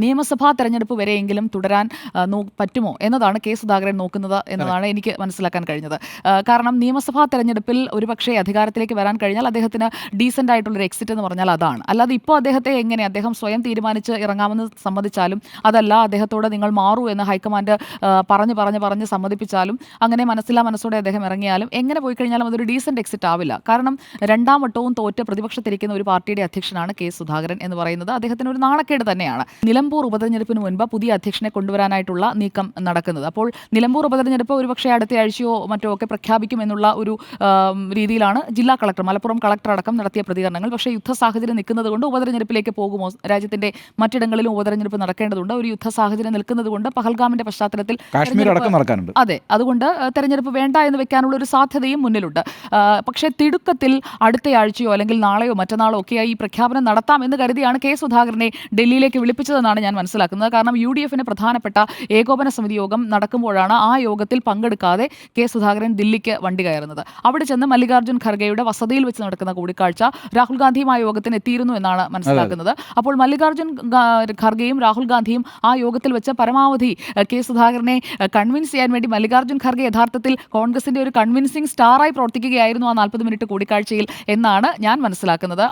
നിയമസഭാ തെരഞ്ഞെടുപ്പ് വരെയെങ്കിലും തുടരാൻ പറ്റുമോ എന്നതാണ് കെ സുധാകരൻ നോക്കുന്നത് എന്നതാണ് എനിക്ക് മനസ്സിലാക്കാൻ കഴിഞ്ഞത്. കാരണം നിയമസഭാ തെരഞ്ഞെടുപ്പിൽ ഒരുപക്ഷെ അധികാരത്തിലേക്ക് വരാൻ കഴിഞ്ഞാൽ അദ്ദേഹത്തിന് ഡീസൻ്റ് ആയിട്ടുള്ളൊരു എക്സിറ്റ് എന്ന് പറഞ്ഞാൽ അതാണ്. അല്ലാതെ ഇപ്പോൾ അദ്ദേഹത്തെ അദ്ദേഹം സ്വയം തീരുമാനിച്ച് ഇറങ്ങാമെന്ന് സമ്മതിച്ചാലും അതല്ല അദ്ദേഹത്തോട് നിങ്ങൾ മാറൂ എന്ന് ഹൈക്കമാൻഡ് പറഞ്ഞ് സമ്മതിപ്പിച്ചാലും അങ്ങനെ മനസ്സോടെ അദ്ദേഹം ഇറങ്ങിയാലും എങ്ങനെ പോയി കഴിഞ്ഞാലും അതൊരു ഡീസൻ്റ് എക്സിറ്റ് ആവില്ല. കാരണം രണ്ടാം വട്ടവും തോറ്റ് പ്രതിപക്ഷത്തിരിക്കുന്ന ഒരു പാർട്ടിയുടെ അധ്യക്ഷനാണ് കെ സുധാകരൻ എന്ന് പറയുന്നത്. അദ്ദേഹത്തിന് ഒരു നാണക്കേട് തന്നെയാണ്. നിലമ്പൂർ ഉപതെരഞ്ഞെടുപ്പിന് മുൻപ് പുതിയ അധ്യക്ഷനെ കൊണ്ടുവരാനായിട്ടുള്ള നീക്കം നടക്കുന്നത്. അപ്പോൾ നിലമ്പൂർ ഉപതെരഞ്ഞെടുപ്പ് ഒരുപക്ഷെ അടുത്ത ആഴ്ചയോ മറ്റോ ഒക്കെ പ്രഖ്യാപിക്കുമെന്നുള്ള ഒരു രീതിയിലാണ് ജില്ലാ കളക്ടർ, മലപ്പുറം കളക്ടർ അടക്കം നടത്തിയ പ്രതികരണങ്ങൾ. പക്ഷേ യുദ്ധ സാഹചര്യം നിൽക്കുന്നത് കൊണ്ട് ഉപതെരഞ്ഞെടുപ്പിലേക്ക് പോകുമോ, രാജ്യത്തിന്റെ മറ്റിടങ്ങളിലും ഉപതെരഞ്ഞെടുപ്പ് നടക്കേണ്ടതുണ്ട്, ഒരു യുദ്ധ സാഹചര്യം നിൽക്കുന്നത് കൊണ്ട് പഹൽഗാമിന്റെ പശ്ചാത്തലത്തിൽ അതെ, അതുകൊണ്ട് തെരഞ്ഞെടുപ്പ് വേണ്ട എന്ന് വെക്കാനുള്ള ഒരു സാധ്യതയും മുന്നിലുണ്ട്. പക്ഷേ തിടുക്കത്തിൽ അടുത്തയാഴ്ചയോ അല്ലെങ്കിൽ നാളെയോ മറ്റന്നാളോ ഒക്കെയായി ഈ പ്രഖ്യാപനം നടത്താം എന്ന് കരുതിയാണ് കെ സുധാകരനെ ഡൽഹിയിലേക്ക് വിളിപ്പിച്ചതെന്നാണ് ഞാൻ മനസ്സിലാക്കുന്നത്. കാരണം UDFന് പ്രധാനപ്പെട്ട ഏകോപന സമിതി യോഗം നടക്കുമ്പോഴാണ് ആ യോഗത്തിൽ പങ്കെടുക്കാതെ കെ സുധാകരൻ ദില്ലിക്ക് വണ്ടി കയറുന്നത്. അവിടെ ചെന്ന് മല്ലികാർജ്ജുൻ ഖർഗെയുടെ വസതിയിൽ വെച്ച് നടക്കുന്ന കൂടിക്കാഴ്ച രാഹുൽ ഗാന്ധിയും ആ യോഗത്തിന് എത്തിയിരുന്നു എന്നാണ് മനസ്സിലാക്കുന്നത്. അപ്പോൾ മല്ലികാർജ്ജുൻ ഖർഗെയും രാഹുൽ ഗാന്ധിയും ആ യോഗത്തിൽ വെച്ച് പരമാവധി കെ സുധാകരനെ കൺവിൻസ് ചെയ്യാൻ വേണ്ടി മല്ലികാർജ്ജുൻ ഖർഗെ യഥാർത്ഥത്തിൽ കോൺഗ്രസിന്റെ ഒരു കൺവിൻസിംഗ് സ്റ്റാറായി പ്രവർത്തിക്കുകയായിരുന്നു ആ 40 മിനിറ്റ് കൂടിക്കാഴ്ചയിൽ എന്നാണ് ഞാൻ മനസ്സിലാക്കുന്നത്.